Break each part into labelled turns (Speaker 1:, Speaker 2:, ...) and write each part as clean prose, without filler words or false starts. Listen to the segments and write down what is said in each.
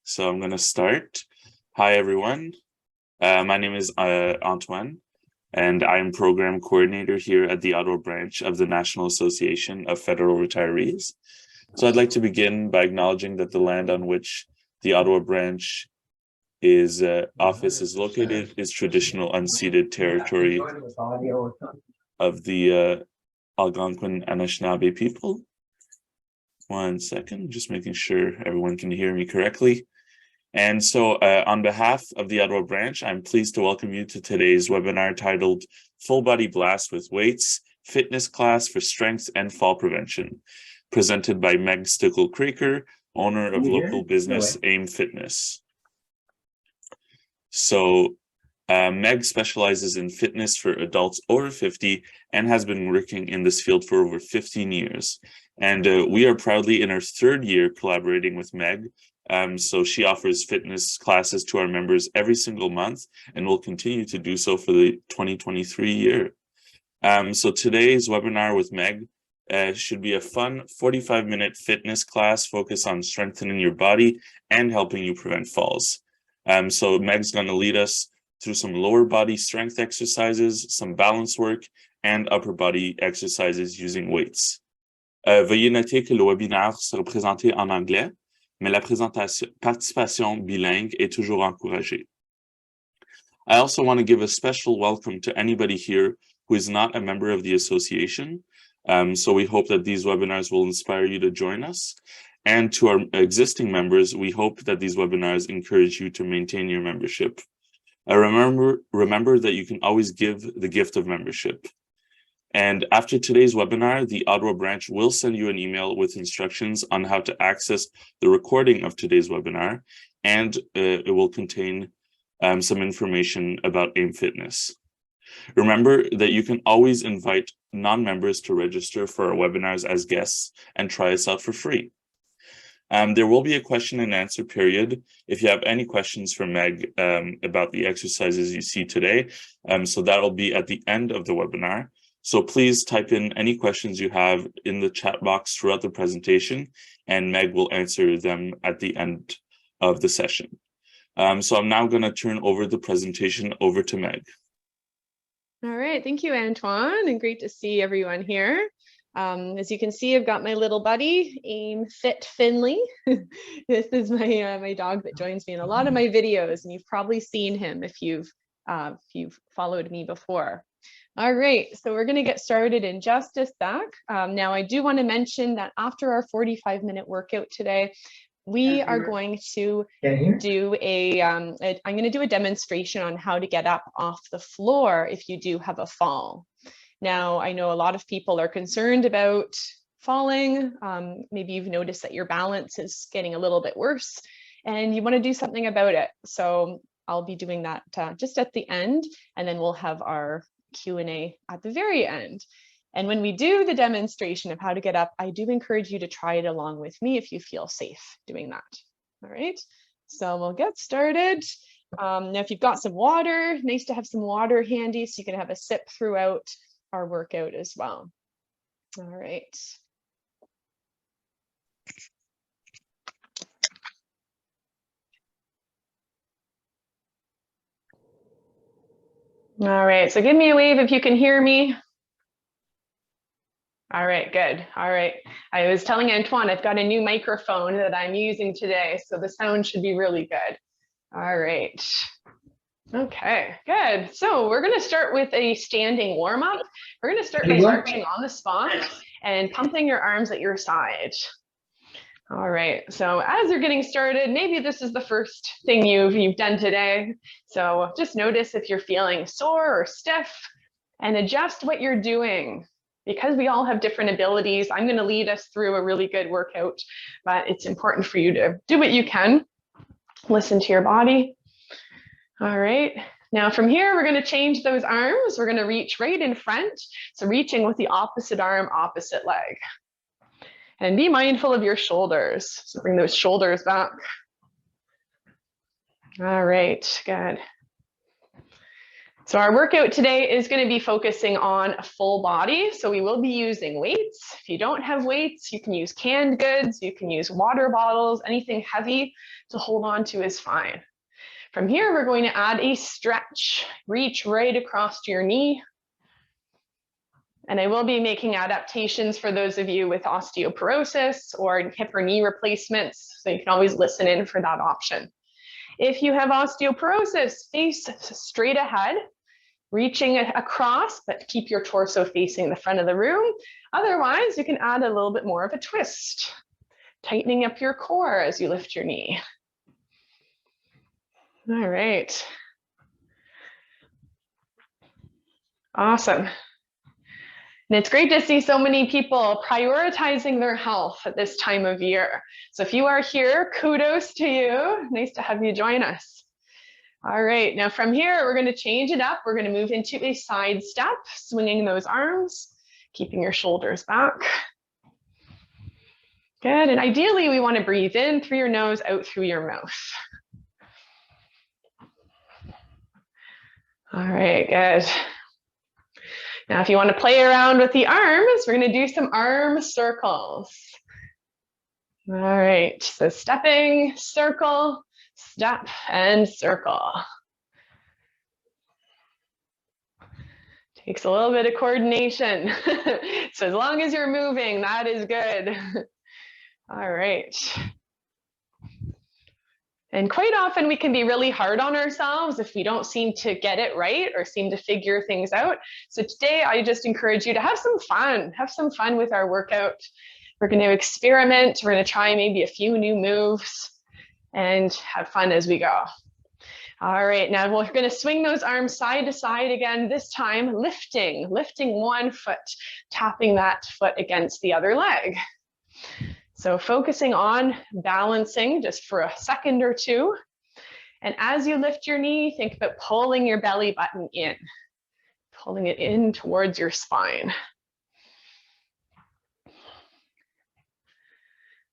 Speaker 1: So I'm going to start. Hi, everyone. My name is Antoine, and I'm Program Coordinator here at the Ottawa branch of the National Association of Federal Retirees. So I'd like to begin by acknowledging that the land on which the Ottawa branch office is located is traditional unceded territory of the Algonquin Anishinaabe people. One second, just making sure everyone can hear me correctly. And so on behalf of the Ottawa branch, I'm pleased to welcome you to today's webinar titled Full Body Blast with Weights, Fitness Class for Strength and Fall Prevention, presented by Meg Stickl-Kroeker, owner of local business AIM Fitness. So Meg specializes in fitness for adults over 50 and has been working in this field for over 15 years. And we are proudly in our third year collaborating with Meg. So she offers fitness classes to our members every single month and will continue to do so for the 2023 year. So today's webinar with Meg should be a fun 45-minute fitness class focused on strengthening your body and helping you prevent falls. So Meg's going to lead us through some lower body strength exercises, some balance work, and upper body exercises using weights. Veuillez noter que le webinaire sera présenté en anglais, mais la participation bilingue est toujours encouragée. I also want to give a special welcome to anybody here who is not a member of the association. So we hope that these webinars will inspire you to join us. And to our existing members, we hope that these webinars encourage you to maintain your membership. Remember that you can always give the gift of membership. And after today's webinar, the Ottawa branch will send you an email with instructions on how to access the recording of today's webinar, and it will contain some information about AIM Fitness. Remember that you can always invite non-members to register for our webinars as guests and try us out for free. There will be a question and answer period if you have any questions for Meg about the exercises you see today. So that'll be at the end of the webinar. So please type in any questions you have in the chat box throughout the presentation, and Meg will answer them at the end of the session. So I'm now going to turn over the presentation over to Meg.
Speaker 2: All right, thank you, Antoine, and great to see everyone here. As you can see, I've got my little buddy, AIM Fit Finley. This is my dog that joins me in a lot of my videos, and you've probably seen him if you've followed me before. All right, so we're going to get started in just a sec. Now, I do want to mention that after our 45-minute workout today, we are going to do I'm going to do a demonstration on how to get up off the floor if you do have a fall. Now, I know a lot of people are concerned about falling. Maybe you've noticed that your balance is getting a little bit worse and you want to do something about it. So I'll be doing that just at the end, and then we'll have our Q&A at the very end. And when we do the demonstration of how to get up, I do encourage you to try it along with me if you feel safe doing that. All right, so we'll get started. Now, if you've got some water, nice to have some water handy so you can have a sip throughout our workout as well. All right. All right, so give me a wave if you can hear me. All right, good. All right. I was telling Antoine, I've got a new microphone that I'm using today, so the sound should be really good. All right. Okay, good. So we're going to start with a standing warm-up. We're going to start by marching on the spot and pumping your arms at your side. All right, so as you're getting started, maybe this is the first thing you've done today. So just notice if you're feeling sore or stiff and adjust what you're doing. Because we all have different abilities, I'm going to lead us through a really good workout, but it's important for you to do what you can. Listen to your body. All right, now from here, we're going to change those arms. We're going to reach right in front. So reaching with the opposite arm, opposite leg. And be mindful of your shoulders. So bring those shoulders back. All right, good. So our workout today is going to be focusing on full body. So we will be using weights. If you don't have weights, you can use canned goods, you can use water bottles, anything heavy to hold on to is fine. From here, we're going to add a stretch. Reach right across to your knee. And I will be making adaptations for those of you with osteoporosis or hip or knee replacements. So you can always listen in for that option. If you have osteoporosis, face straight ahead, reaching across, but keep your torso facing the front of the room. Otherwise, you can add a little bit more of a twist, tightening up your core as you lift your knee. All right. Awesome. And it's great to see so many people prioritizing their health at this time of year. So if you are here, kudos to you. Nice to have you join us. All right, now from here, we're going to change it up. We're going to move into a side step, swinging those arms, keeping your shoulders back. Good, and ideally, we want to breathe in through your nose, out through your mouth. All right, good. Now, if you want to play around with the arms, we're going to do some arm circles. All right, so stepping, circle, step, and circle. Takes a little bit of coordination. So as long as you're moving, that is good. All right. And quite often we can be really hard on ourselves if we don't seem to get it right or seem to figure things out. So today I just encourage you to have some fun with our workout. We're going to experiment. We're going to try maybe a few new moves and have fun as we go. All right, now we're going to swing those arms side to side again, this time lifting one foot, tapping that foot against the other leg. So focusing on balancing just for a second or two. And as you lift your knee, think about pulling your belly button in, pulling it in towards your spine.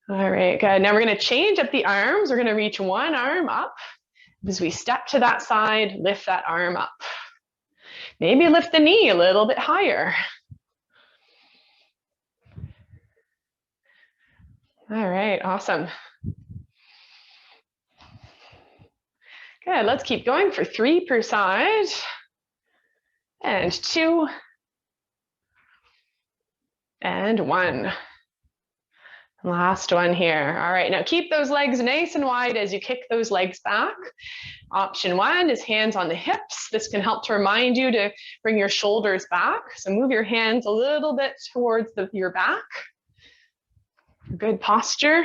Speaker 2: All right, good. Now we're going to change up the arms. We're going to reach one arm up. As we step to that side, lift that arm up. Maybe lift the knee a little bit higher. All right, awesome. Good, let's keep going for 3 per side. And 2. And 1. Last one here. All right, now keep those legs nice and wide as you kick those legs back. Option 1 is hands on the hips. This can help to remind you to bring your shoulders back. So move your hands a little bit towards your back. Good posture.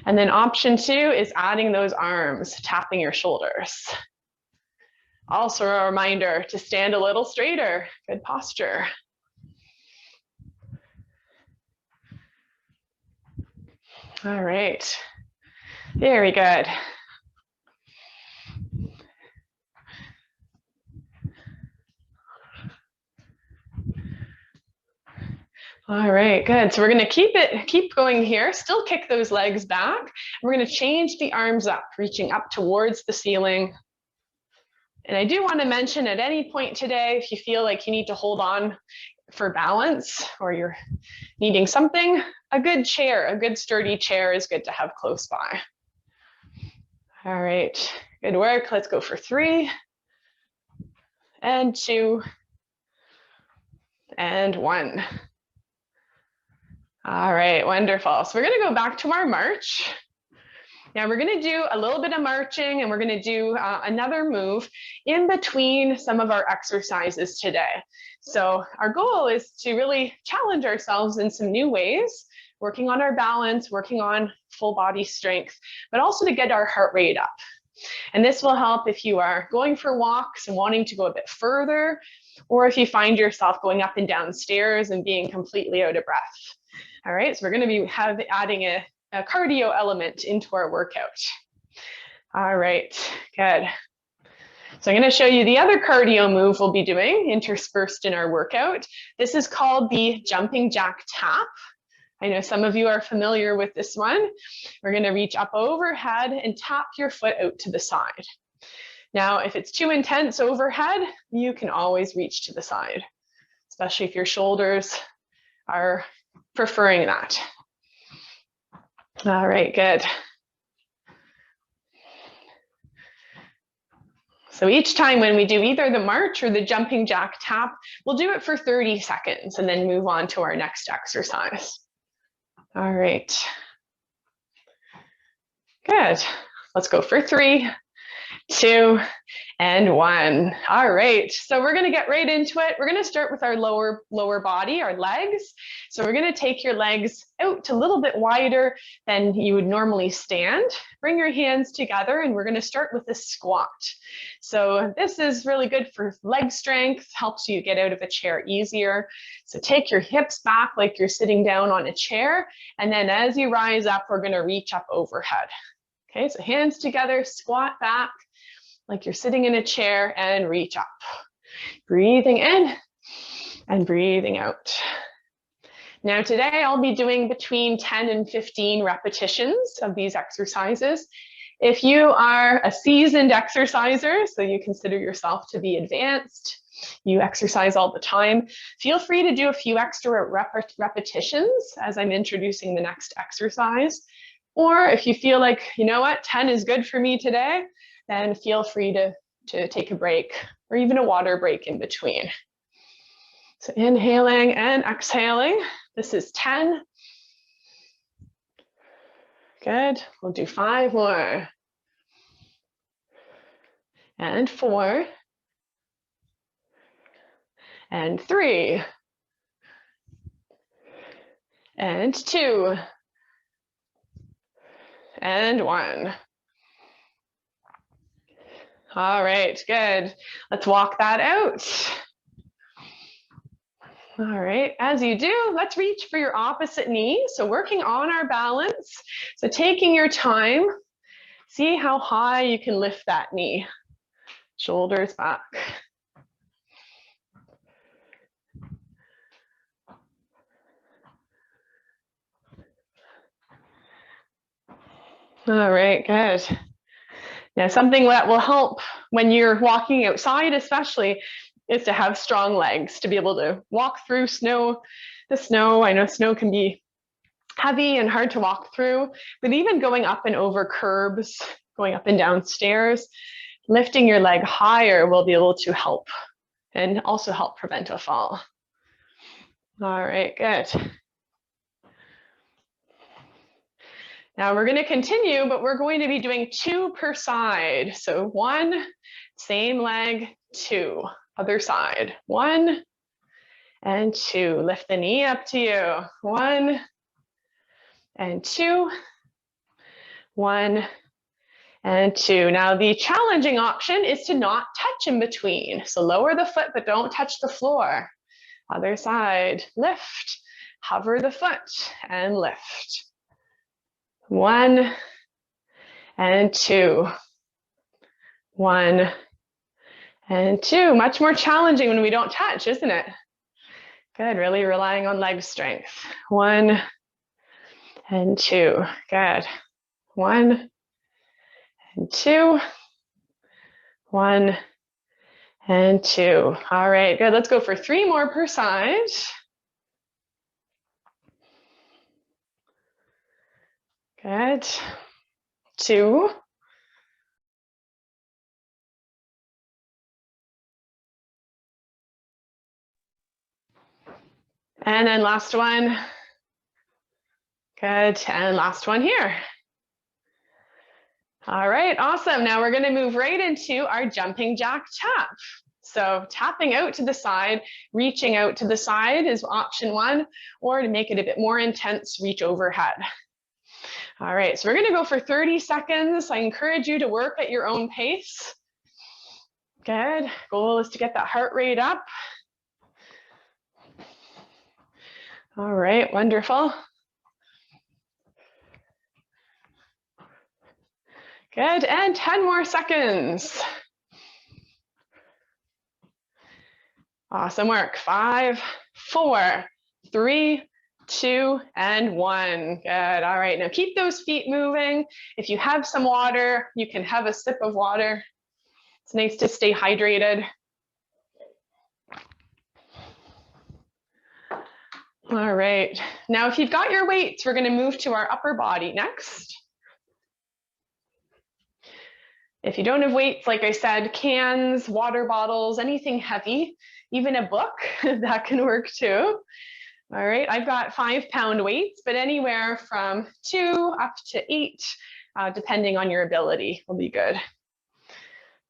Speaker 2: And then option 2 is adding those arms, tapping your shoulders. Also a reminder to stand a little straighter. Good posture. All right, very good. All right, good. So we're going to keep going here. Still kick those legs back. We're going to change the arms up, reaching up towards the ceiling. And I do want to mention at any point today, if you feel like you need to hold on for balance or you're needing something, a good chair, a good sturdy chair is good to have close by. All right, good work. Let's go for 3 and 2 and 1. All right, wonderful. So we're going to go back to our march. Now we're going to do a little bit of marching and we're going to do another move in between some of our exercises today. So our goal is to really challenge ourselves in some new ways, working on our balance, working on full body strength, but also to get our heart rate up. And this will help if you are going for walks and wanting to go a bit further, or if you find yourself going up and down stairs and being completely out of breath. All right, so we're going to be adding a cardio element into our workout. All right, good. So I'm going to show you the other cardio move we'll be doing interspersed in our workout. This is called the jumping jack tap. I know some of you are familiar with this one. We're going to reach up overhead and tap your foot out to the side. Now, if it's too intense overhead, you can always reach to the side, especially if your shoulders are preferring that. All right, good. So each time when we do either the march or the jumping jack tap, we'll do it for 30 seconds and then move on to our next exercise. All right. Good. Let's go for 3, 2, and 1. All right, so we're gonna get right into it. We're gonna start with our lower body, our legs. So we're gonna take your legs out a little bit wider than you would normally stand. Bring your hands together and we're gonna start with a squat. So this is really good for leg strength, helps you get out of a chair easier. So take your hips back like you're sitting down on a chair. And then as you rise up, we're gonna reach up overhead. Okay, so hands together, squat back like you're sitting in a chair and reach up. Breathing in and breathing out. Now today I'll be doing between 10 and 15 repetitions of these exercises. If you are a seasoned exerciser, so you consider yourself to be advanced, you exercise all the time, feel free to do a few extra repetitions as I'm introducing the next exercise. Or if you feel like, you know what, 10 is good for me today, then feel free to take a break or even a water break in between. So inhaling and exhaling. This is 10. Good. We'll do 5 more. And 4. And 3. And 2. And 1. All right, good. Let's walk that out. All right, as you do, let's reach for your opposite knee. So working on our balance. So taking your time, see how high you can lift that knee. Shoulders back. All right, good. Now, something that will help when you're walking outside, especially, is to have strong legs, to be able to walk through the snow. I know snow can be heavy and hard to walk through, but even going up and over curbs, going up and down stairs, lifting your leg higher will be able to help and also help prevent a fall. All right, good. Now we're going to continue, but we're going to be doing 2 per side. So 1, same leg, 2, other side. 1 and 2. Lift the knee up to you. 1 and 2. 1 and 2. Now the challenging option is to not touch in between. So lower the foot, but don't touch the floor. Other side. Lift, hover the foot and lift. 1 and 2. 1 and 2. Much more challenging when we don't touch, isn't it? Good, really relying on leg strength. 1 and 2. Good. 1 and 2. 1 and 2. All right, good. Let's go for 3 more per side. Good. 2. And then last one. Good, and last one here. All right, awesome. Now we're gonna move right into our jumping jack tap. So tapping out to the side, reaching out to the side is option 1, or to make it a bit more intense, reach overhead. All right, so we're gonna go for 30 seconds. I encourage you to work at your own pace. Good, goal is to get that heart rate up. All right, wonderful. Good, and 10 more seconds. Awesome work. 5, 4, 3, 2, and 1. Good. All right, now keep those feet moving. If you have some water, you can have a sip of water. It's nice to stay hydrated. All right, now if you've got your weights, we're going to move to our upper body next. If you don't have weights, like I said, cans, water bottles, anything heavy, even a book, that can work too. All right, I've got 5-pound weights, but anywhere from 2 up to 8, depending on your ability, will be good.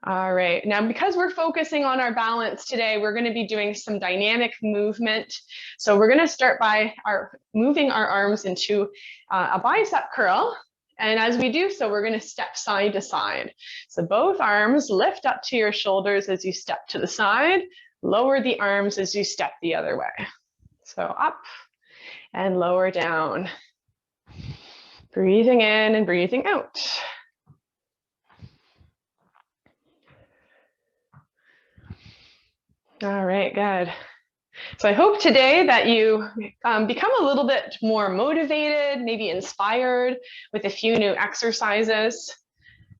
Speaker 2: All right, now because we're focusing on our balance today, we're going to be doing some dynamic movement. So we're going to start by moving our arms into a bicep curl. And as we do so, we're going to step side to side. So both arms lift up to your shoulders as you step to the side, lower the arms as you step the other way. So up and lower down. Breathing in and breathing out. All right, good. So I hope today that you become a little bit more motivated, maybe inspired with a few new exercises.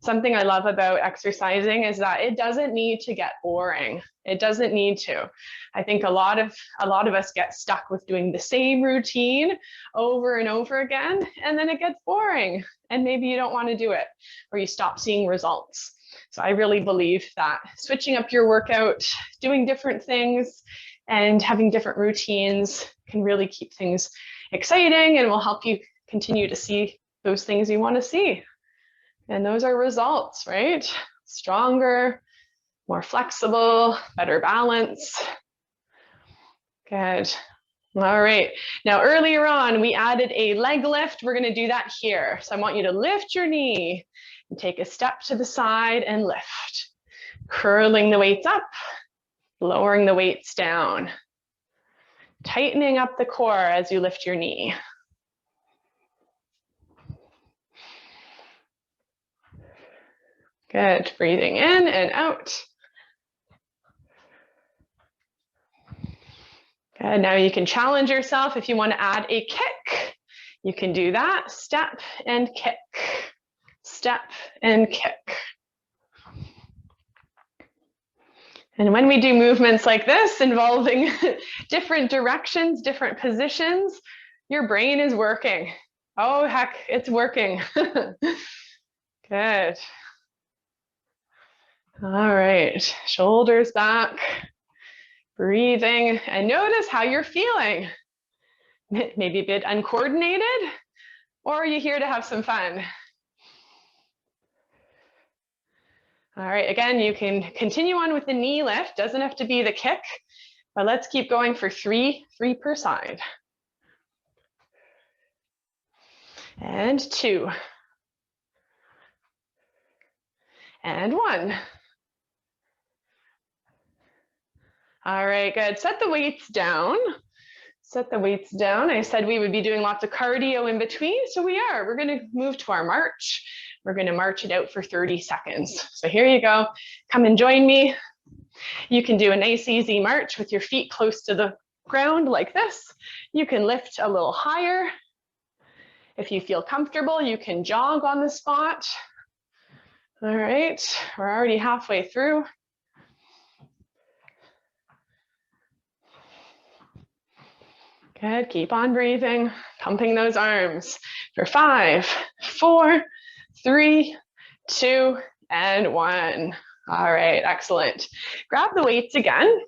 Speaker 2: Something I love about exercising is that it doesn't need to get boring. It doesn't need to. I think a lot of us get stuck with doing the same routine over and over again, and then it gets boring, and maybe you don't want to do it, or you stop seeing results. So I really believe that switching up your workout, doing different things, and having different routines can really keep things exciting and will help you continue to see those things you want to see. And those are results, right? Stronger, more flexible, better balance. Good. All right. Now, earlier on, we added a leg lift. We're going to do that here. So I want you to lift your knee and take a step to the side and lift. Curling the weights up, lowering the weights down. Tightening up the core as you lift your knee. Good. Breathing in and out. Good. Now you can challenge yourself if you want to add a kick. You can do that. Step and kick. Step and kick. And when we do movements like this involving different directions, different positions, your brain is working. Oh, heck, it's working. Good. All right, shoulders back, breathing, and notice how you're feeling. Maybe a bit uncoordinated, or are you here to have some fun? All right, again, you can continue on with the knee lift. Doesn't have to be the kick, but let's keep going for three per side. And 2. And 1. All right, good. Set the weights down. Set the weights down. I said we would be doing lots of cardio in between, so we are. We're going to move to our march. We're going to march it out for 30 seconds. So here you go. Come and join me. You can do a nice easy march with your feet close to the ground like this. You can lift a little higher. If you feel comfortable, you can jog on the spot. All right, we're already halfway through. Good, keep on breathing, pumping those arms for 5, 4, 3, 2, and 1. All right, excellent. Grab the weights again.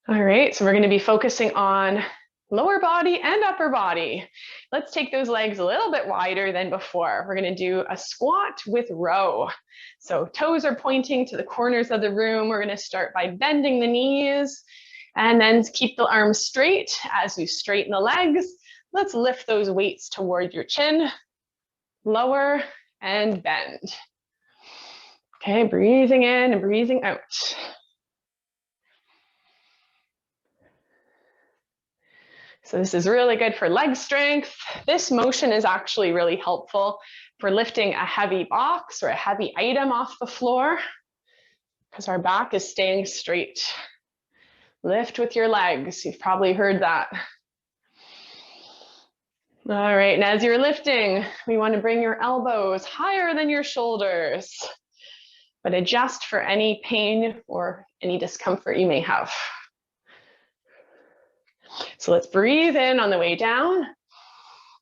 Speaker 2: All right, so we're going to be focusing on lower body and upper body. Let's take those legs a little bit wider than before. We're going to do a squat with row. So toes are pointing to the corners of the room. We're going to start by bending the knees and then keep the arms straight. As you straighten the legs, let's lift those weights toward your chin, lower and bend. Okay, breathing in and breathing out. So this is really good for leg strength. This motion is actually really helpful for lifting a heavy box or a heavy item off the floor because our back is staying straight. Lift with your legs. You've probably heard that. All right, and as you're lifting, we want to bring your elbows higher than your shoulders, but adjust for any pain or any discomfort you may have. So let's breathe in on the way down,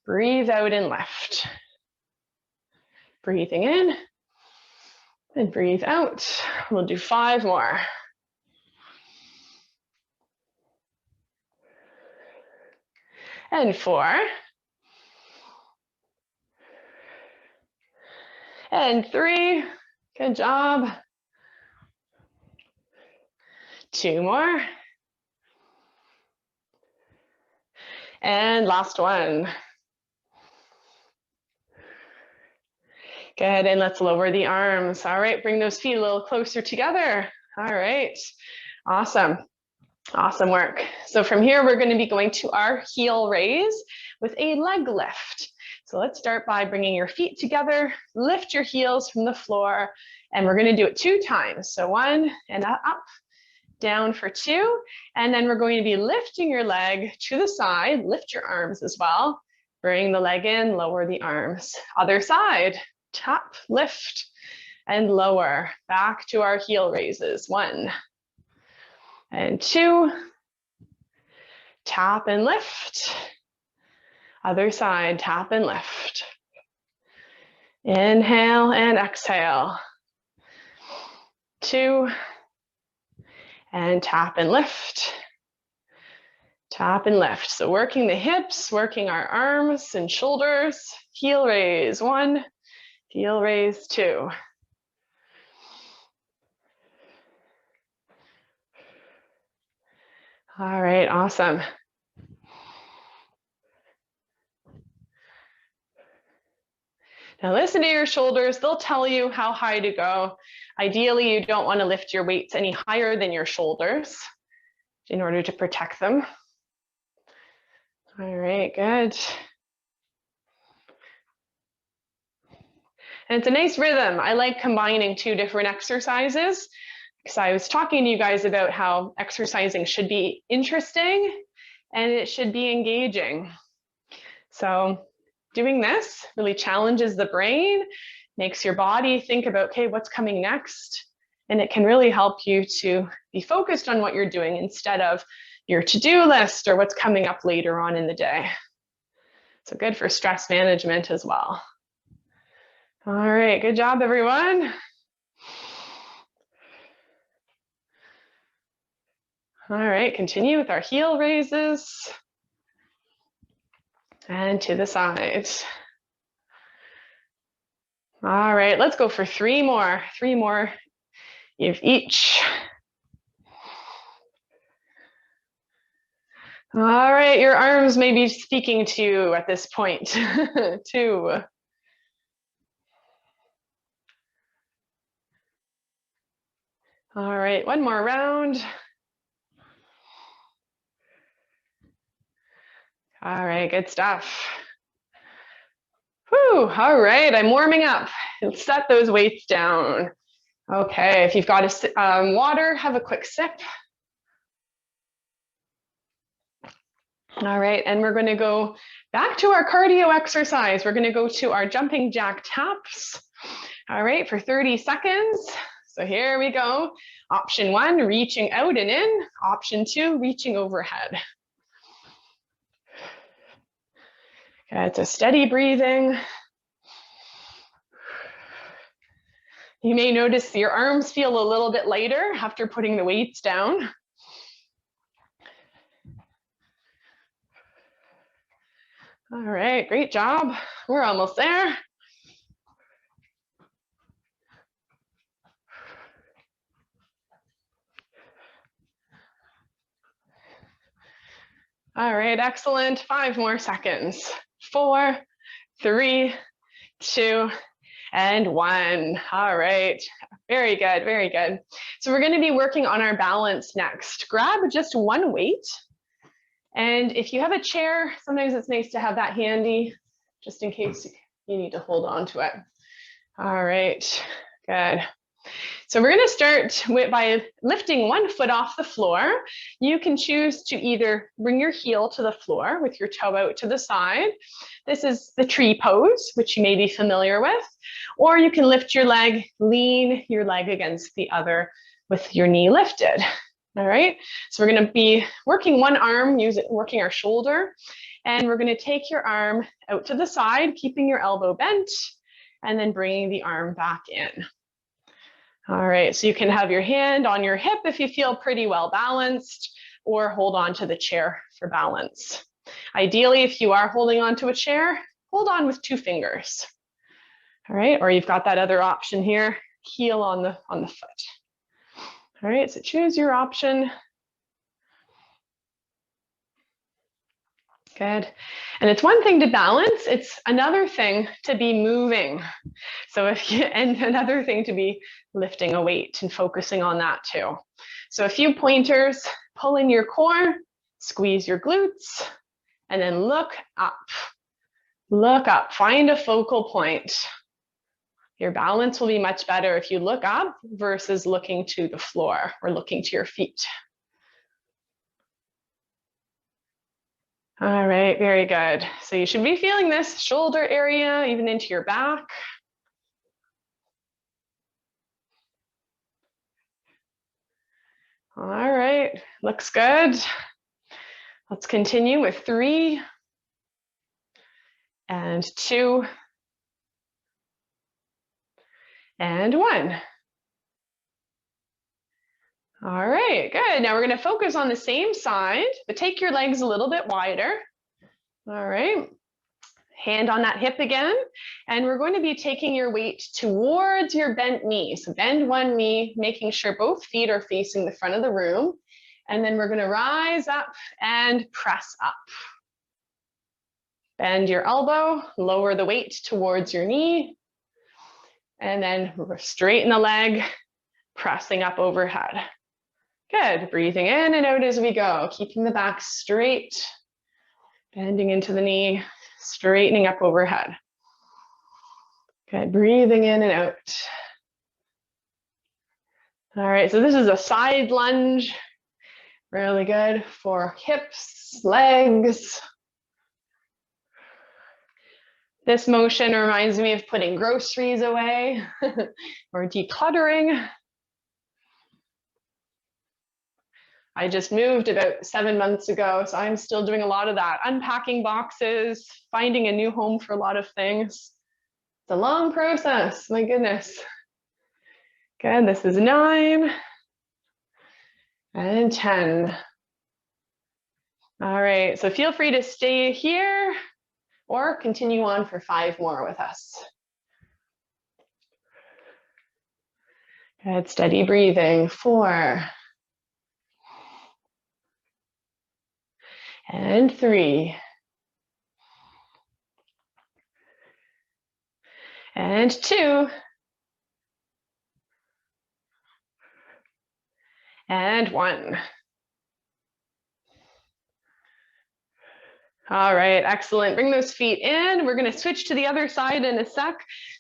Speaker 2: breathe out and lift. Breathing in and breathe out. We'll do 5 more. And 4. And 3. Good job. 2 more. And last one. Good, and let's lower the arms. All right, bring those feet a little closer together. All right, awesome. Awesome work. So from here, we're going to be going to our heel raise with a leg lift. So let's start by bringing your feet together, lift your heels from the floor, and we're going to do it 2 times. So 1 and up, down for 2, and then we're going to be lifting your leg to the side, lift your arms as well, bring the leg in, lower the arms. Other side, tap, lift, and lower. Back to our heel raises. 1 and 2, tap and lift. Other side, tap and lift. Inhale and exhale. 2, and tap and lift. Tap and lift. So working the hips, working our arms and shoulders. Heel raise 1, heel raise 2. All right, awesome. Now listen to your shoulders. They'll tell you how high to go. Ideally, you don't want to lift your weights any higher than your shoulders in order to protect them. All right, good. And it's a nice rhythm. I like combining 2 different exercises because I was talking to you guys about how exercising should be interesting and it should be engaging. So doing this really challenges the brain, makes your body think about, okay, what's coming next? And it can really help you to be focused on what you're doing instead of your to-do list or what's coming up later on in the day. So good for stress management as well. All right, good job, everyone. All right, continue with our heel raises. And to the side. All right, let's go for 3 more. 3 more of each. All right, your arms may be speaking to you at this point. 2. All right, 1 more round. All right, good stuff. Whew, all right, I'm warming up. Let's set those weights down. Okay, if you've got a water, have a quick sip. All right, and we're going to go back to our cardio exercise. We're going to go to our jumping jack taps. All right, for 30 seconds. So here we go. Option 1, reaching out and in. Option 2, reaching overhead. Okay, it's a steady breathing. You may notice your arms feel a little bit lighter after putting the weights down. All right, great job. We're almost there. All right, excellent. 5 more seconds. 4, 3, 2, and 1. All right, very good, very good. So we're going to be working on our balance next. Grab just 1 weight. And if you have a chair, sometimes it's nice to have that handy, just in case you need to hold on to it. All right, good. So we're going to start by lifting one foot off the floor. You can choose to either bring your heel to the floor with your toe out to the side. This is the tree pose, which you may be familiar with. Or you can lift your leg, lean your leg against the other with your knee lifted. All right, so we're going to be working one arm, working our shoulder, and we're going to take your arm out to the side, keeping your elbow bent, and then bringing the arm back in. All right, so you can have your hand on your hip if you feel pretty well balanced, or hold on to the chair for balance. Ideally, if you are holding on to a chair, hold on with 2 fingers. All right, or you've got that other option here, heel on the foot. All right, so choose your option. Good. And it's one thing to balance, it's another thing to be moving. So and another thing to be lifting a weight and focusing on that too. So a few pointers: pull in your core, squeeze your glutes, and then look up. Look up, find a focal point. Your balance will be much better if you look up versus looking to the floor or looking to your feet. All right, very good. So you should be feeling this shoulder area, even into your back. All right, looks good. Let's continue with 3 and 2 and 1. All right, good. Now we're going to focus on the same side, but take your legs a little bit wider. All right, hand on that hip again. And we're going to be taking your weight towards your bent knee. So bend one knee, making sure both feet are facing the front of the room. And then we're going to rise up and press up. Bend your elbow, lower the weight towards your knee. And then straighten the leg, pressing up overhead. Good, breathing in and out as we go, keeping the back straight, bending into the knee, straightening up overhead. Good, breathing in and out. All right, so this is a side lunge. Really good for hips, legs. This motion reminds me of putting groceries away or decluttering. I just moved about 7 months ago, so I'm still doing a lot of that. Unpacking boxes, finding a new home for a lot of things. It's a long process, my goodness. Good, this is 9 and 10. All right, so feel free to stay here or continue on for 5 more with us. Good, steady breathing. 4. And 3. And 2. And 1. All right, excellent. Bring those feet in. We're going to switch to the other side in a sec,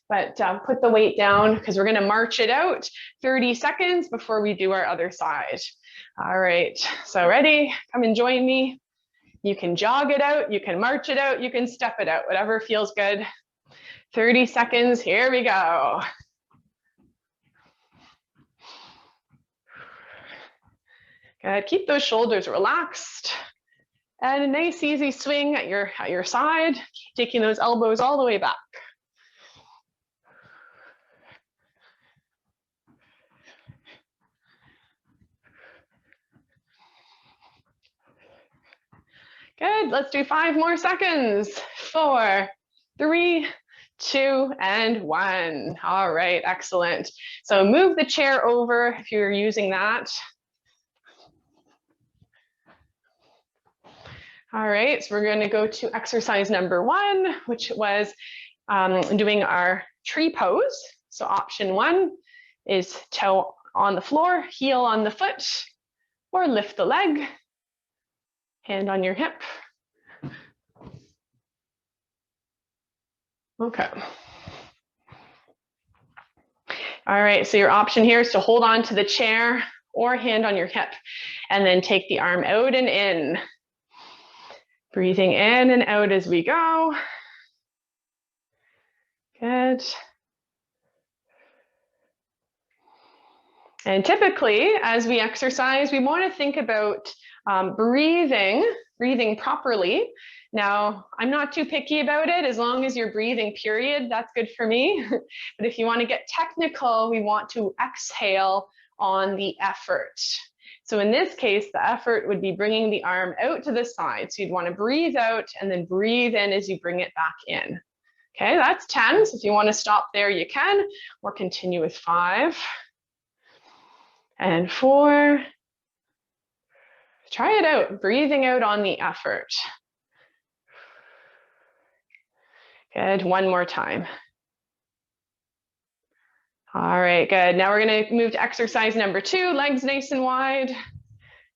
Speaker 2: but put the weight down because we're going to march it out 30 seconds before we do our other side. All right, so ready? Come and join me. You can jog it out, you can march it out, you can step it out, whatever feels good. 30 seconds, here we go. Good, keep those shoulders relaxed. And a nice easy swing at your side, taking those elbows all the way back. Good, let's do 5 more seconds. 4, 3, 2, and 1. All right, excellent. So move the chair over if you're using that. All right, so we're going to go to exercise number 1, which was doing our tree pose. So option 1 is toe on the floor, heel on the foot, or lift the leg, hand on your hip. Okay. All right, so your option here is to hold on to the chair or hand on your hip, and then take the arm out and in. Breathing in and out as we go. Good. And typically, as we exercise, we want to think about breathing properly. Now, I'm not too picky about it. As long as you're breathing, period, that's good for me. But if you want to get technical, we want to exhale on the effort. So in this case, the effort would be bringing the arm out to the side. So you'd want to breathe out and then breathe in as you bring it back in. Okay, that's 10. So if you want to stop there, you can, or continue with 5. And 4. Try it out, breathing out on the effort. Good, one more time. All right, good. Now we're gonna move to exercise number 2, legs nice and wide.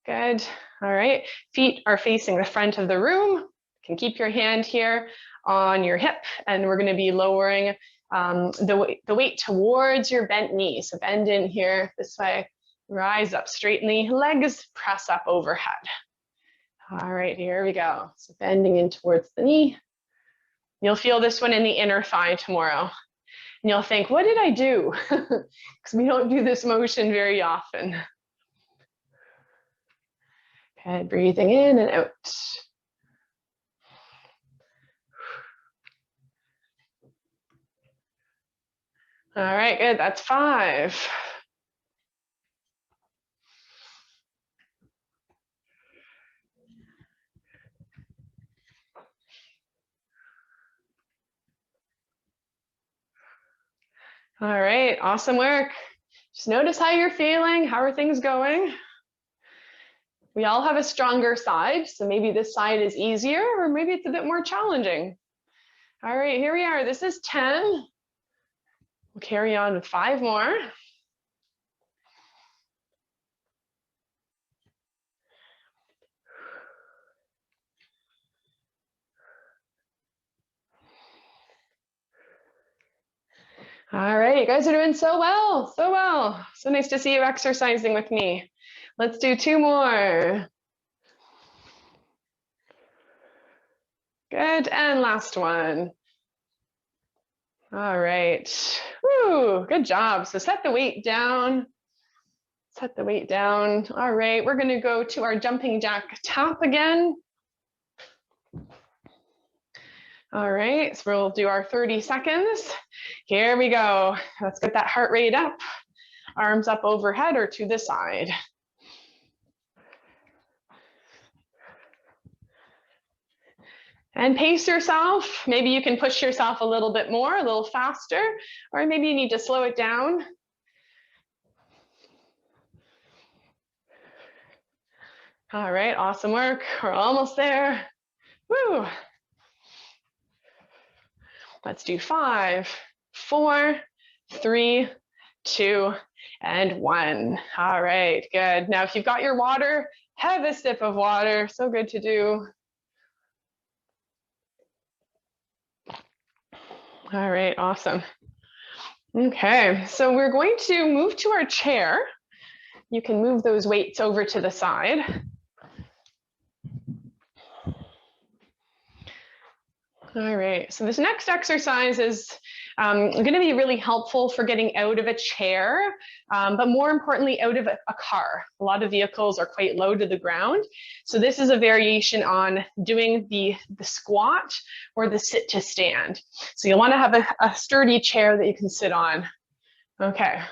Speaker 2: Good, all right. Feet are facing the front of the room. You can keep your hand here on your hip, and we're gonna be lowering the weight towards your bent knee. So bend in here this way. Rise up, straighten the legs, press up overhead. All right, here we go. So bending in towards the knee. You'll feel this one in the inner thigh tomorrow. And you'll think, what did I do? Because we don't do this motion very often. Okay, breathing in and out. All right, good, that's 5. All right, awesome work. Just notice how you're feeling. How are things going? We all have a stronger side, so maybe this side is easier, or maybe it's a bit more challenging. All right, here we are. This is 10. We'll carry on with 5 more. All right, you guys are doing so well, so well. So nice to see you exercising with me. Let's do 2 more. Good, and last one. All right, woo, good job. So set the weight down. Set the weight down. All right, we're gonna go to our jumping jack tap again. All right, so we'll do our 30 seconds. Here we go. Let's get that heart rate up. Arms up overhead or to the side. And pace yourself. Maybe you can push yourself a little bit more, a little faster, or maybe you need to slow it down. All right, awesome work. We're almost there. Woo. Let's do 5, 4, 3, 2, and 1. All right, good. Now, if you've got your water, have a sip of water. So good to do. All right, awesome. Okay, so we're going to move to our chair. You can move those weights over to the side. All right, so this next exercise is going to be really helpful for getting out of a chair, but more importantly, out of a car. A lot of vehicles are quite low to the ground. So this is a variation on doing the squat or the sit to stand. So you'll want to have a sturdy chair that you can sit on. Okay.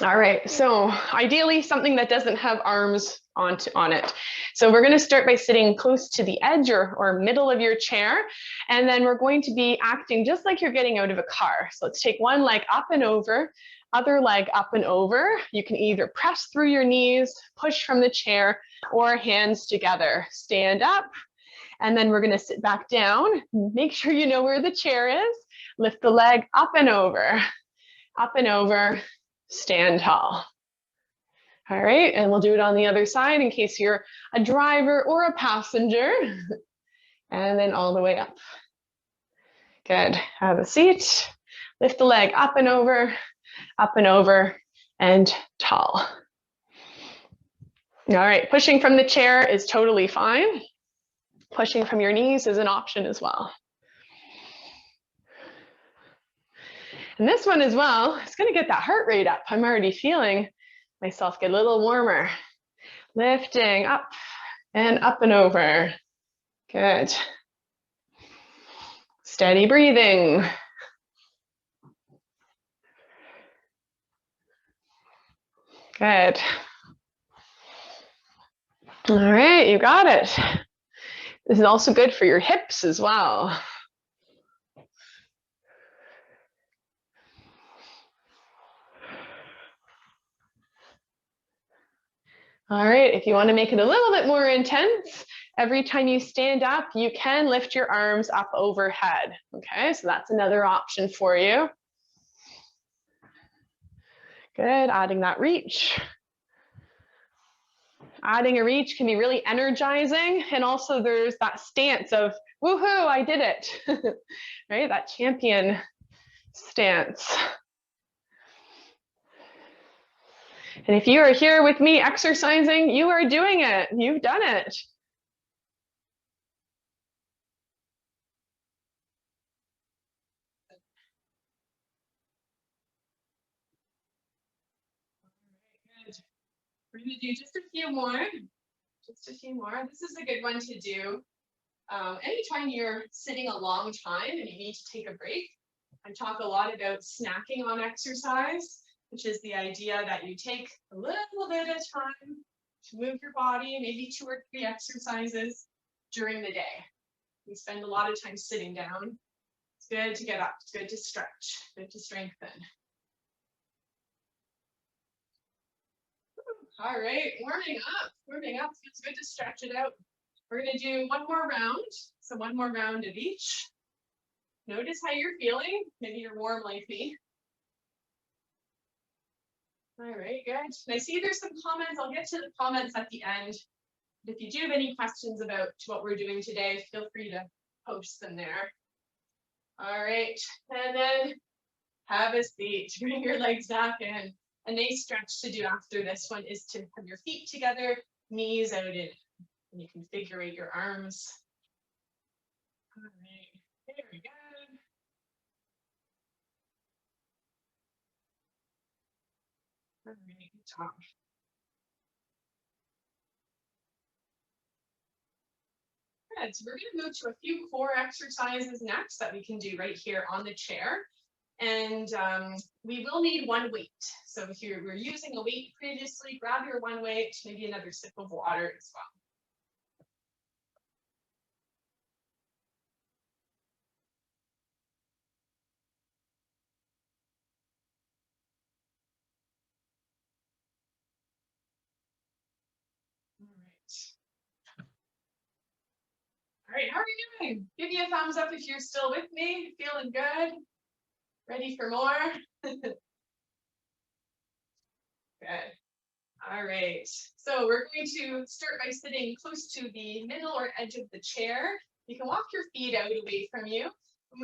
Speaker 2: All right, so ideally something that doesn't have arms on it. So we're going to start by sitting close to the edge or middle of your chair, and then we're going to be acting just like you're getting out of a car. So let's take one leg up and over, other leg up and over. You can either press through your knees, push from the chair, or hands together. Stand up, and then we're going to sit back down. Make sure you know where the chair is. Lift the leg up and over, stand tall. All right, and we'll do it on the other side in case you're a driver or a passenger. and then all the way up. Good. Have a seat. Lift the leg up and over, and tall. All right, pushing from the chair is totally fine. Pushing from your knees is an option as well. And this one as well, it's going to get that heart rate up. I'm already feeling myself get a little warmer. Lifting up and over. Good. Steady breathing. Good. All right, you got it. This is also good for your hips as well. All right, if you want to make it a little bit more intense, every time you stand up, you can lift your arms up overhead. Okay, so that's another option for you. Good, adding that reach. Adding a reach can be really energizing, and also there's that stance of, woohoo, I did it, right? That champion stance. And if you are here with me exercising, you are doing it. You've done it. Good. We're going to do just a few more. Just a few more. This is a good one to do. Anytime you're sitting a long time and you need to take a break, I talk a lot about snacking on exercise, which is the idea that you take a little bit of time to move your body, maybe 2 or 3 exercises during the day. We spend a lot of time sitting down. It's good to get up, it's good to stretch, good to strengthen. All right, warming up, feels good to stretch it out. We're gonna do one more round, so one more round of each. Notice how you're feeling, maybe you're warm like me. All right, good. And I see there's some comments, I'll get to the comments at the end. If you do have any questions about what we're doing today, feel free to post them there. All right, and then have a seat, bring your legs back in. A nice stretch to do after this one is to have your feet together, knees out in, and you can figure eight your arms. All right, there we go. All right, good job. Good, so we're gonna move to a few core exercises next that we can do right here on the chair. And we will need one weight. So if you were using a weight previously, grab your one weight, maybe another sip of water as well. All right, how are you doing? Give me a thumbs up if you're still with me, feeling good, ready for more? Good. All right, so we're going to start by sitting close to the middle or edge of the chair. You can walk your feet out away from you.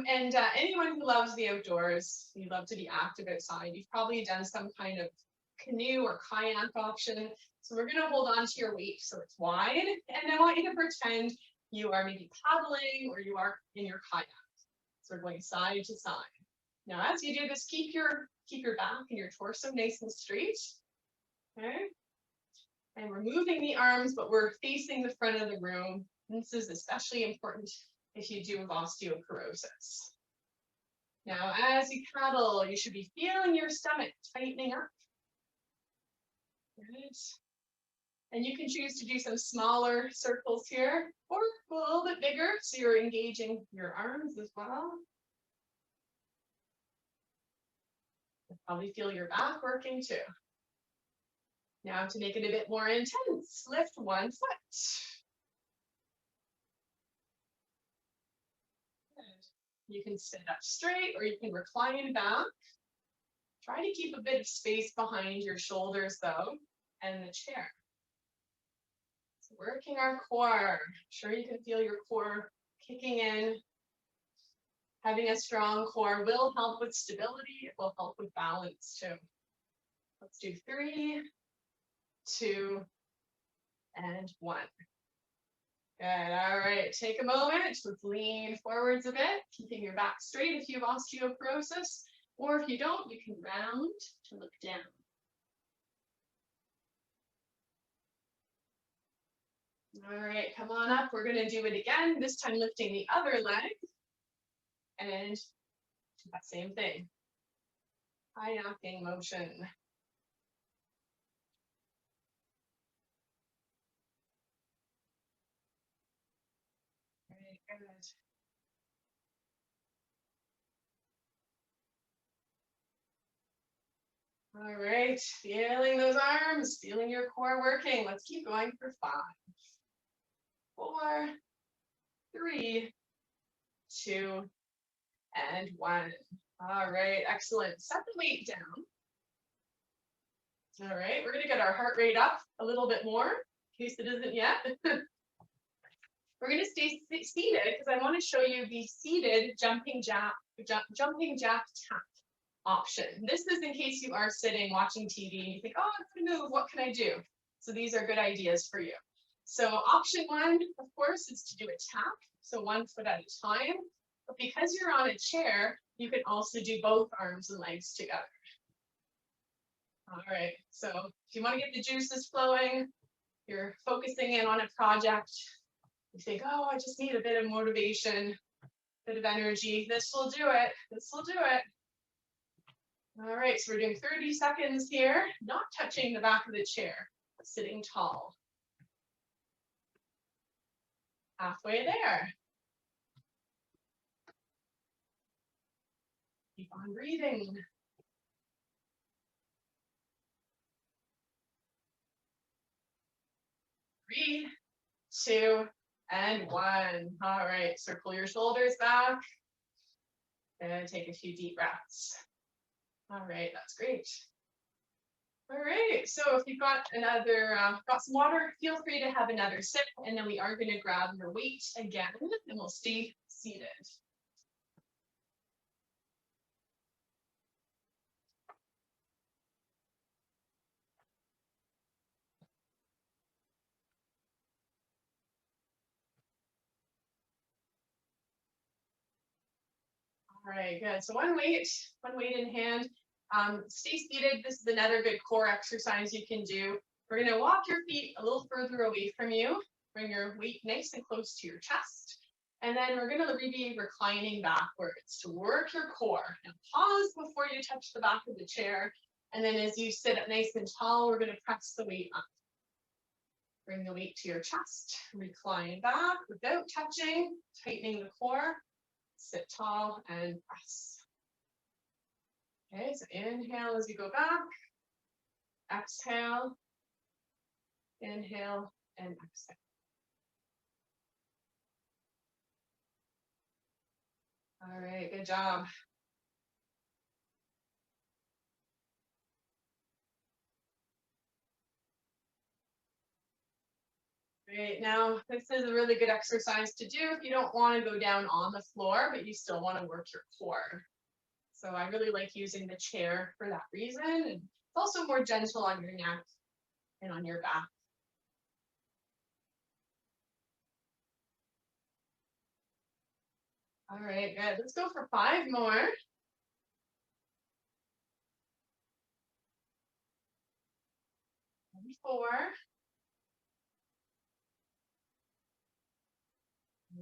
Speaker 2: And anyone who loves the outdoors, you love to be active outside, you've probably done some kind of canoe or kayak option. So we're going to hold on to your weight so it's wide. And I want you to pretend you are maybe paddling or you are in your kayak. So we're going side to side. Now, as you do this, keep your back and your torso nice and straight. Okay. And we're moving the arms, but we're facing the front of the room. And this is especially important if you do have osteoporosis. Now, as you paddle, you should be feeling your stomach tightening up. Good. And you can choose to do some smaller circles here, or a little bit bigger, so you're engaging your arms as well. You'll probably feel your back working too. Now to make it a bit more intense, lift one foot. You can sit up straight or you can recline back. Try to keep a bit of space behind your shoulders though, and the chair. So working our core. I'm sure you can feel your core kicking in. Having a strong core will help with stability. It will help with balance too. Let's do 3, 2, and 1. Good. All right. Take a moment. Let's lean forwards a bit, keeping your back straight if you have osteoporosis, or if you don't, you can round to look down. All right. Come on up. We're going to do it again, this time lifting the other leg. And that same thing. Kayaking motion. Very good. All right, feeling those arms, feeling your core working. Let's keep going for 5, 4, 3, 2, and 1. All right, excellent. Set the weight down. All right, we're going to get our heart rate up a little bit more, in case it isn't yet. We're going to stay seated because I want to show you the seated jumping jack tap option. This is in case you are sitting watching TV and you think, oh, I'm going to move, what can I do? So these are good ideas for you. So option 1, of course, is to do a tap. So 1 foot at a time. But because you're on a chair, you can also do both arms and legs together. All right, so if you want to get the juices flowing, you're focusing in on a project, you think, oh, I just need a bit of motivation, a bit of energy. This will do it. This will do it. All right, so we're doing 30 seconds here, not touching the back of the chair, but sitting tall. Halfway there. Keep on breathing. 3, 2, and 1. All right, circle your shoulders back and take a few deep breaths. All right, that's great. All right, so if you've got got some water, feel free to have another sip, and then we are going to grab your weight again, and we'll stay seated. All right, good. So one weight in hand. Stay seated. This is another good core exercise you can do. We're going to walk your feet a little further away from you. Bring your weight nice and close to your chest. And then we're going to be reclining backwards to work your core. Now pause before you touch the back of the chair. And then as you sit up nice and tall, we're going to press the weight up. Bring the weight to your chest. Recline back without touching, tightening the core. Sit tall and press. Okay, so inhale as you go back. Exhale. Inhale and exhale. All right, good job. Great, now this is a really good exercise to do if you don't want to go down on the floor, but you still want to work your core. So I really like using the chair for that reason. And it's also more gentle on your neck and on your back. All right, good. Let's go for 5 more. 4.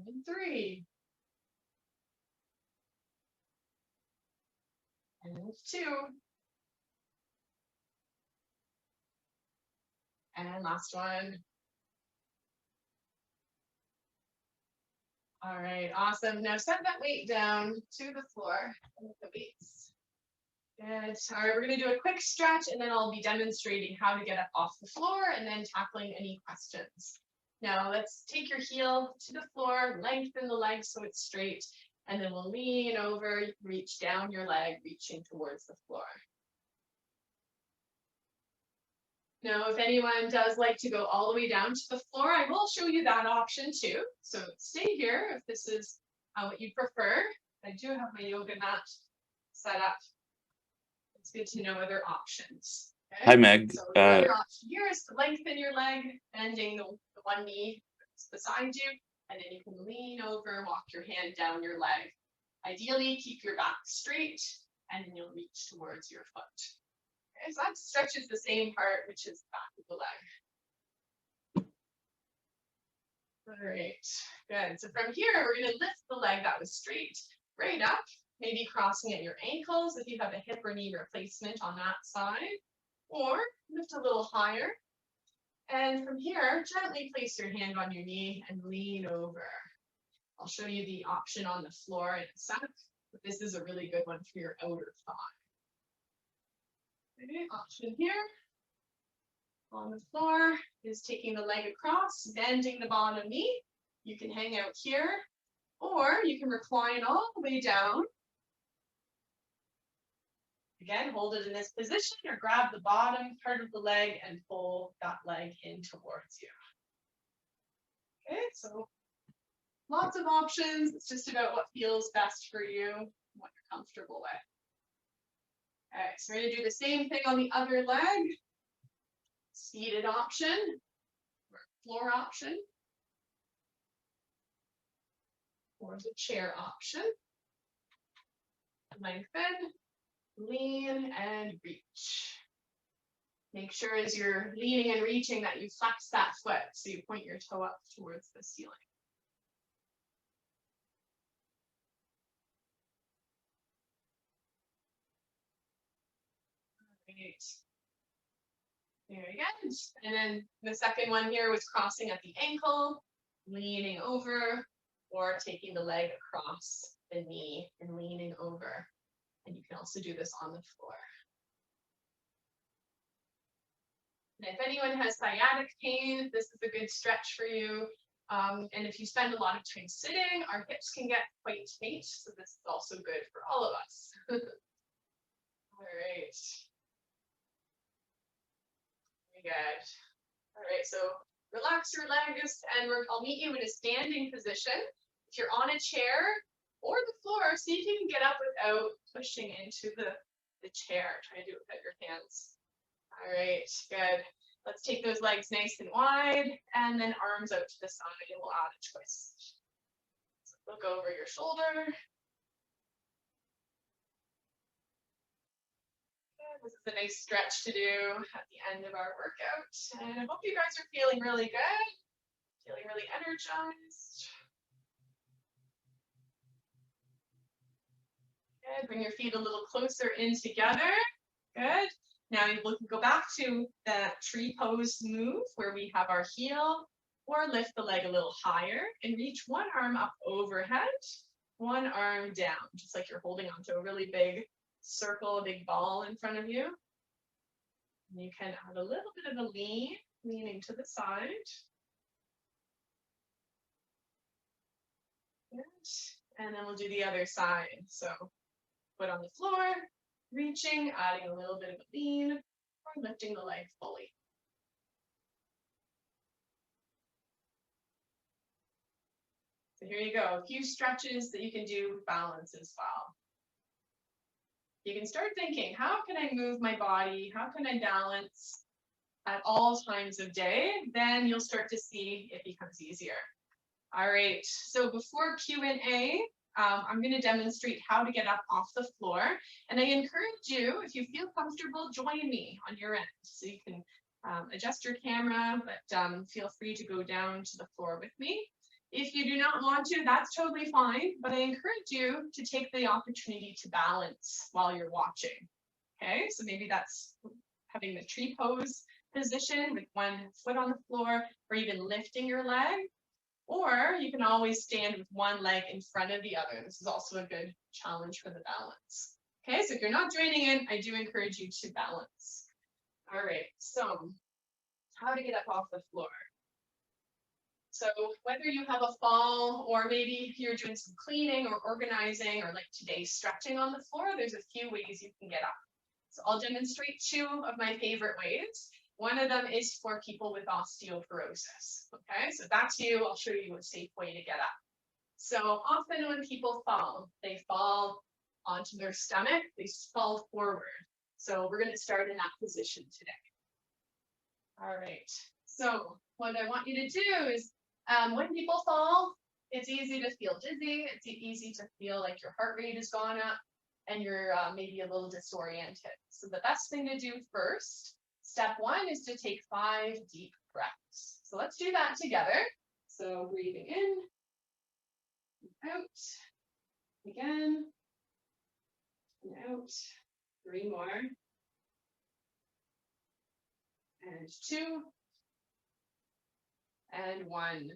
Speaker 2: And 3. And 2. And last one. All right, awesome. Now set that weight down to the floor with the weights. Good. All right, we're going to do a quick stretch and then I'll be demonstrating how to get up off the floor and then tackling any questions. Now let's take your heel to the floor, lengthen the leg so it's straight, and then we'll lean over, reach down your leg, reaching towards the floor. Now, if anyone does like to go all the way down to the floor, I will show you that option too. So stay here if this is what you prefer. I do have my yoga mat set up. It's good to know other options. Okay?
Speaker 1: Hi, Meg.
Speaker 2: So the other option here is to lengthen your leg, bending the one knee beside you, and then you can lean over, walk your hand down your leg. Ideally, keep your back straight, and then you'll reach towards your foot. Okay, so that stretches the same part, which is the back of the leg. All right, good. So from here, we're going to lift the leg that was straight right up, maybe crossing at your ankles if you have a hip or knee replacement on that side, or lift a little higher. And from here, gently place your hand on your knee and lean over. I'll show you the option on the floor in a sec, but this is a really good one for your outer thigh. Okay, option here on the floor is taking the leg across, bending the bottom knee. You can hang out here, or you can recline all the way down. Again, hold it in this position or grab the bottom part of the leg and pull that leg in towards you. Okay, so lots of options. It's just about what feels best for you, what you're comfortable with. Okay, so we're going to do the same thing on the other leg. Seated option or floor option, or the chair option. Lengthen, lean, and reach. Make sure as you're leaning and reaching that you flex that foot, so you point your toe up towards the ceiling. Great. Very good. And then the second one here was crossing at the ankle, leaning over, or taking the leg across the knee and leaning over. And you can also do this on the floor. And if anyone has sciatic pain, this is a good stretch for you. And if you spend a lot of time sitting, our hips can get quite tight. So this is also good for all of us. All right. Very good. All right, so relax your legs and I'll meet you in a standing position. If you're on a chair or the floor, see if you can get up without pushing into the chair. Try to do it without your hands. All right, good. Let's take those legs nice and wide and then arms out to the side and we'll add a twist. So look over your shoulder. This is a nice stretch to do at the end of our workout. And I hope you guys are feeling really good, feeling really energized. Good, bring your feet a little closer in together. Good. Now you can go back to that tree pose move where we have our heel, or lift the leg a little higher and reach one arm up overhead, one arm down, just like you're holding onto a really big circle, a big ball in front of you. And you can add a little bit of a leaning to the side. Good. And then we'll do the other side. So foot on the floor, reaching, adding a little bit of a lean, or lifting the leg fully. So here you go, a few stretches that you can do with balance as well. You can start thinking, how can I move my body? How can I balance at all times of day? Then you'll start to see it becomes easier. All right, so before Q&A, I'm going to demonstrate how to get up off the floor. And I encourage you, if you feel comfortable, join me on your end. So you can adjust your camera, but feel free to go down to the floor with me. If you do not want to, that's totally fine, but I encourage you to take the opportunity to balance while you're watching. Okay, so maybe that's having the tree pose position with one foot on the floor, or even lifting your leg. Or you can always stand with one leg in front of the other. This is also a good challenge for the balance. Okay, so if you're not joining in, I do encourage you to balance. All right, so how to get up off the floor. So whether you have a fall or maybe you're doing some cleaning or organizing or like today stretching on the floor, there's a few ways you can get up. So I'll demonstrate two of my favorite ways. One of them is for people with osteoporosis. Okay, so that's you. I'll show you a safe way to get up. So often when people fall, they fall onto their stomach, they fall forward. So we're going to start in that position today. All right, so what I want you to do is when people fall, it's easy to feel dizzy. It's easy to feel like your heart rate has gone up and you're maybe a little disoriented. So the best thing to do first, step one, is to take 5 deep breaths. So let's do that together. So breathing in, out, again, and out. 3 more. And 2. And 1.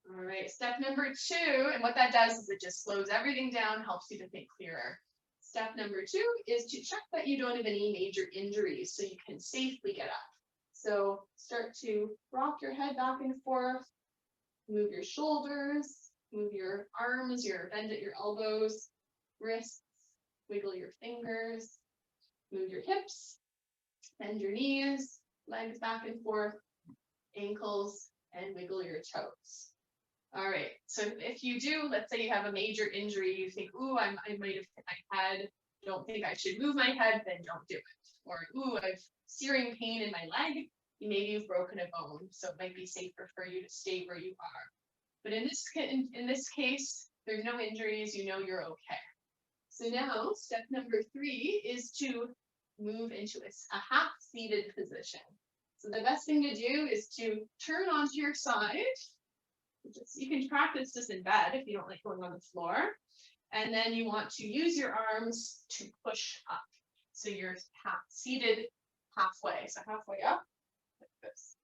Speaker 2: All right, step number 2, and what that does is it just slows everything down, helps you to think clearer. Step number 2 is to check that you don't have any major injuries so you can safely get up. So start to rock your head back and forth, move your shoulders, move your arms, bend at your elbows, wrists, wiggle your fingers, move your hips, bend your knees, legs back and forth, ankles, and wiggle your toes. All right, so if you do, let's say you have a major injury, you think, ooh, I might have hit my head, don't think I should move my head, then don't do it. Or, ooh, I've searing pain in my leg, maybe you've broken a bone, so it might be safer for you to stay where you are. But in this case, there's no injuries, you know you're okay. So now, step number 3 is to move into a half-seated position. So the best thing to do is to turn onto your side. You can practice this in bed if you don't like going on the floor. And then you want to use your arms to push up. So you're seated halfway. So halfway up, like this.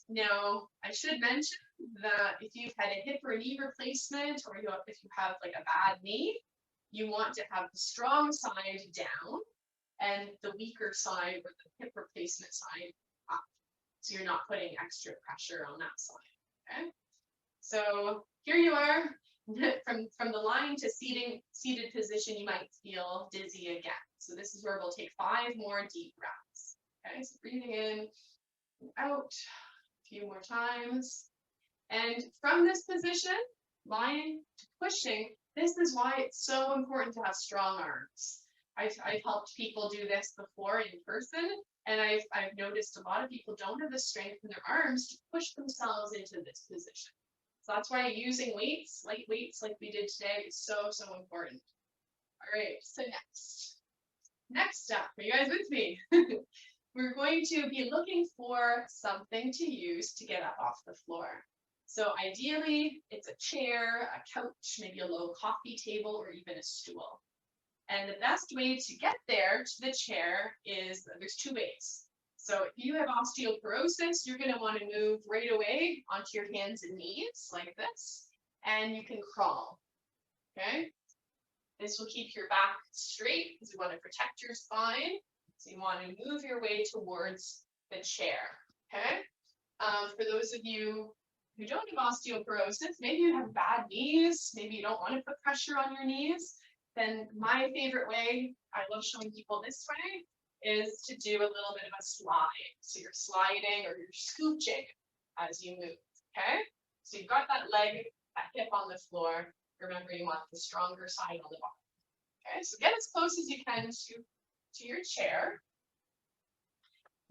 Speaker 2: Now, I should mention that if you've had a hip or knee replacement, or if you have like a bad knee, you want to have the strong side down and the weaker side, or the hip replacement side, up. So you're not putting extra pressure on that side. Okay, so here you are. From the lying to seated position, you might feel dizzy again. So this is where we'll take 5 more deep breaths. Okay, so breathing in and out a few more times. And from this position, lying to pushing, this is why it's so important to have strong arms. I've helped people do this before in person, and I've noticed a lot of people don't have the strength in their arms to push themselves into this position. So that's why using weights, light weights like we did today, is so, so important. All right, so next step, are you guys with me? We're going to be looking for something to use to get up off the floor. So ideally, it's a chair, a couch, maybe a low coffee table, or even a stool. And the best way to get there to the chair is, there's 2 ways. So if you have osteoporosis, you're going to want to move right away onto your hands and knees like this, and you can crawl. Okay? This will keep your back straight because you want to protect your spine. So you want to move your way towards the chair. Okay? For those of you who don't have osteoporosis, maybe you have bad knees, maybe you don't want to put pressure on your knees, then my favorite way, I love showing people this way, is to do a little bit of a slide. So you're sliding or you're scooching as you move, okay? So you've got that leg, that hip on the floor. Remember, you want the stronger side on the bottom. Okay, so get as close as you can to your chair.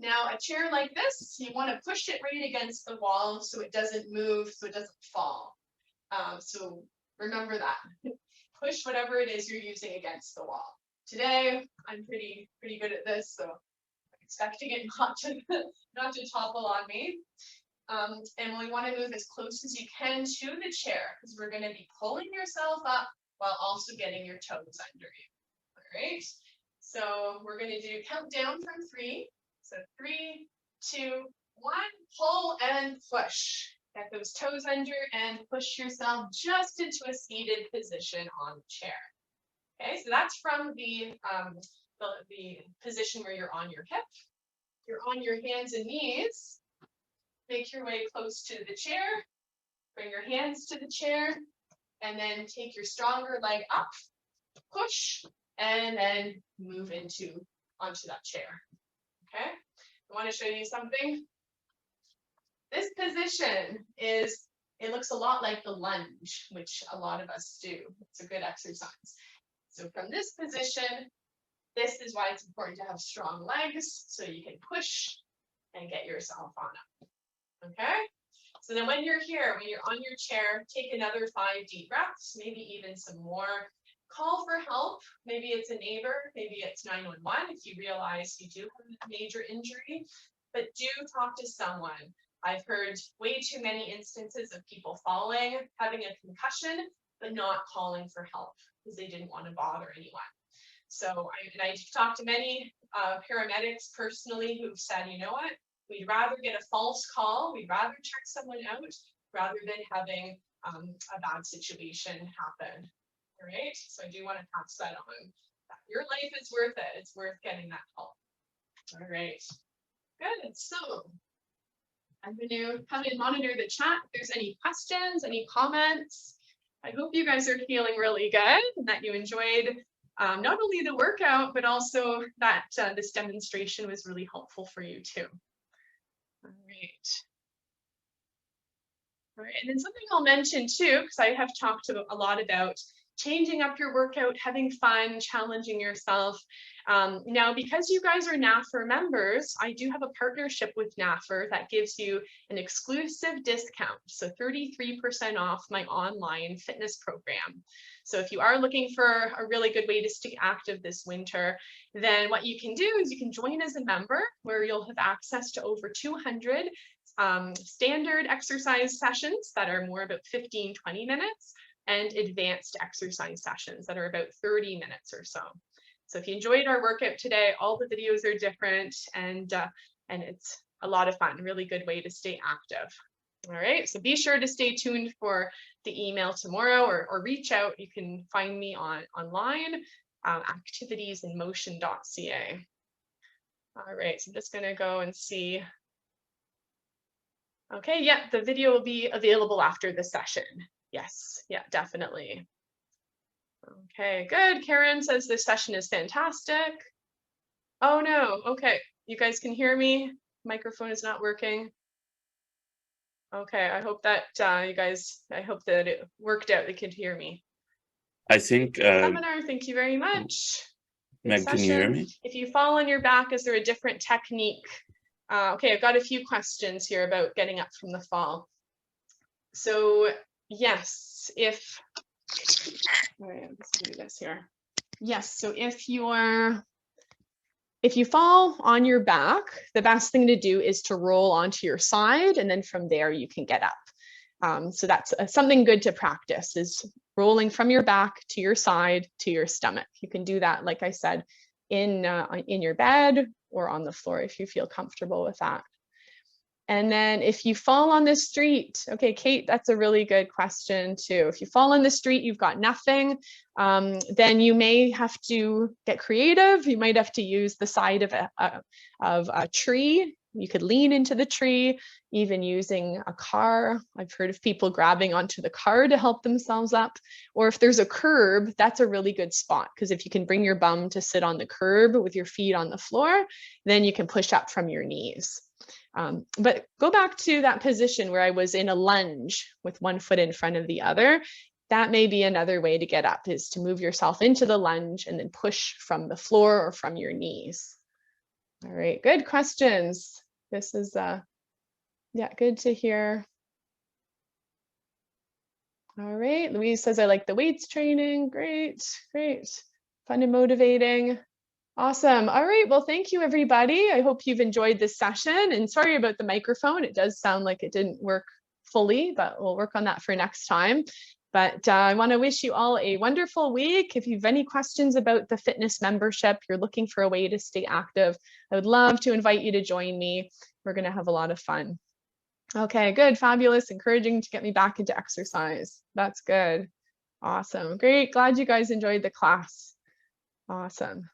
Speaker 2: Now, a chair like this, you want to push it right against the wall so it doesn't move, so it doesn't fall. So remember that. Push whatever it is you're using against the wall. Today, I'm pretty good at this, so I'm expecting it not to topple on me. And we want to move as close as you can to the chair because we're going to be pulling yourself up while also getting your toes under you. All right. So we're going to do countdown from 3. So 3, 2, 1, pull and push. Get those toes under and push yourself just into a seated position on the chair. Okay, so that's from the position where you're on your hip. You're on your hands and knees. Make your way close to the chair. Bring your hands to the chair, and then take your stronger leg up, push, and then move onto that chair. Okay, I want to show you something. This position is, it looks a lot like the lunge, which a lot of us do. It's a good exercise. So from this position, this is why it's important to have strong legs so you can push and get yourself on up. Okay? So then when you're here, when you're on your chair, take another 5 deep breaths, maybe even some more. Call for help. Maybe it's a neighbor, maybe it's 911 if you realize you do have a major injury, but do talk to someone. I've heard way too many instances of people falling, having a concussion, but not calling for help because they didn't want to bother anyone. So I've talked to many paramedics personally who've said, you know what, we'd rather get a false call, we'd rather check someone out rather than having a bad situation happen. All right, so I do want to pass that on. Your life is worth it. It's worth getting that help. All right, good. So I'm going to come and monitor the chat. If there's any questions, any comments, I hope you guys are feeling really good and that you enjoyed not only the workout, but also that this demonstration was really helpful for you too. All right. All right, and then something I'll mention too, because I have talked a lot about changing up your workout, having fun, challenging yourself. Now, because you guys are NAFR members, I do have a partnership with NAFR that gives you an exclusive discount. So 33% off my online fitness program. So if you are looking for a really good way to stay active this winter, then what you can do is you can join as a member where you'll have access to over 200 standard exercise sessions that are more about 15-20 minutes, and advanced exercise sessions that are about 30 minutes or so. So if you enjoyed our workout today, all the videos are different and it's a lot of fun, really good way to stay active. All right, so be sure to stay tuned for the email tomorrow or reach out. You can find me online, activitiesinmotion.ca. All right, so I'm just gonna go and see. Okay, yeah, the video will be available after the session. Yes, yeah, definitely. Okay, good. Karen says this session is fantastic. Oh no, okay. You guys can hear me? Microphone is not working. Okay, I hope that you guys, I hope that it worked out. They could hear me.
Speaker 1: I think
Speaker 2: seminar, thank you very much.
Speaker 1: Meg, can you hear me?
Speaker 2: If you fall on your back, is there a different technique? Okay, I've got a few questions here about getting up from the fall. So yes, all right, I'm just gonna do this here. Yes, so if you fall on your back, the best thing to do is to roll onto your side, and then from there you can get up. So that's something good to practice, is rolling from your back to your side to your stomach. You can do that, like I said, in your bed or on the floor if you feel comfortable with that. And then if you fall on the street, okay, Kate, that's a really good question too. If you fall on the street, you've got nothing, then you may have to get creative. You might have to use the side of a tree. You could lean into the tree, even using a car. I've heard of people grabbing onto the car to help themselves up. Or if there's a curb, that's a really good spot, because if you can bring your bum to sit on the curb with your feet on the floor, then you can push up from your knees. But go back to that position where I was in a lunge with one foot in front of the other. That may be another way to get up, is to move yourself into the lunge and then push from the floor or from your knees. All right, good questions. This is, yeah, good to hear. All right, Louise says, I like the weights training. Great, great. Fun and motivating. Awesome. All right. Well, thank you, everybody. I hope you've enjoyed this session, and sorry about the microphone. It does sound like it didn't work fully, but we'll work on that for next time. But I want to wish you all a wonderful week. If you have any questions about the fitness membership, you're looking for a way to stay active, I would love to invite you to join me. We're going to have a lot of fun. Okay, good. Fabulous. Encouraging to get me back into exercise. That's good. Awesome. Great. Glad you guys enjoyed the class. Awesome.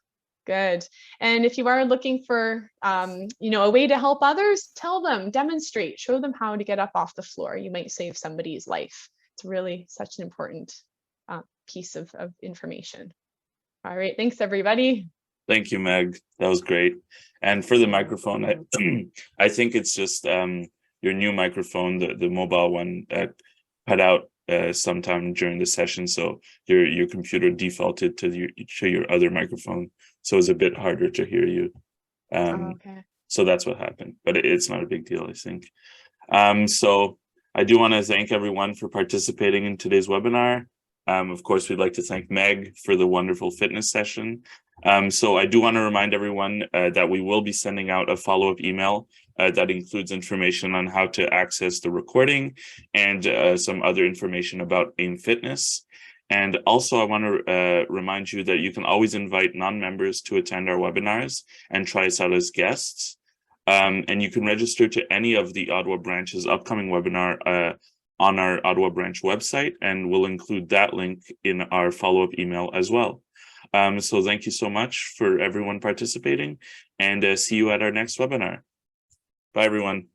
Speaker 2: Good. And if you are looking for, you know, a way to help others, tell them, demonstrate, show them how to get up off the floor. You might save somebody's life. It's really such an important piece of information. All right. Thanks, everybody.
Speaker 1: Thank you, Meg. That was great. And for the microphone, I think it's just your new microphone, the mobile one, that cut out sometime during the session. So your computer defaulted to your other microphone, so it's a bit harder to hear you.
Speaker 2: Okay.
Speaker 1: So that's what happened, but it's not a big deal, I think. So I do want to thank everyone for participating in today's webinar. Of course, we'd like to thank Meg for the wonderful fitness session. So I do want to remind everyone that we will be sending out a follow-up email that includes information on how to access the recording and some other information about AIM Fitness. And also, I want to remind you that you can always invite non-members to attend our webinars and try us out as guests. And you can register to any of the Ottawa branch's upcoming webinar on our Ottawa branch website, and we'll include that link in our follow-up email as well. So thank you so much for everyone participating, and see you at our next webinar. Bye, everyone.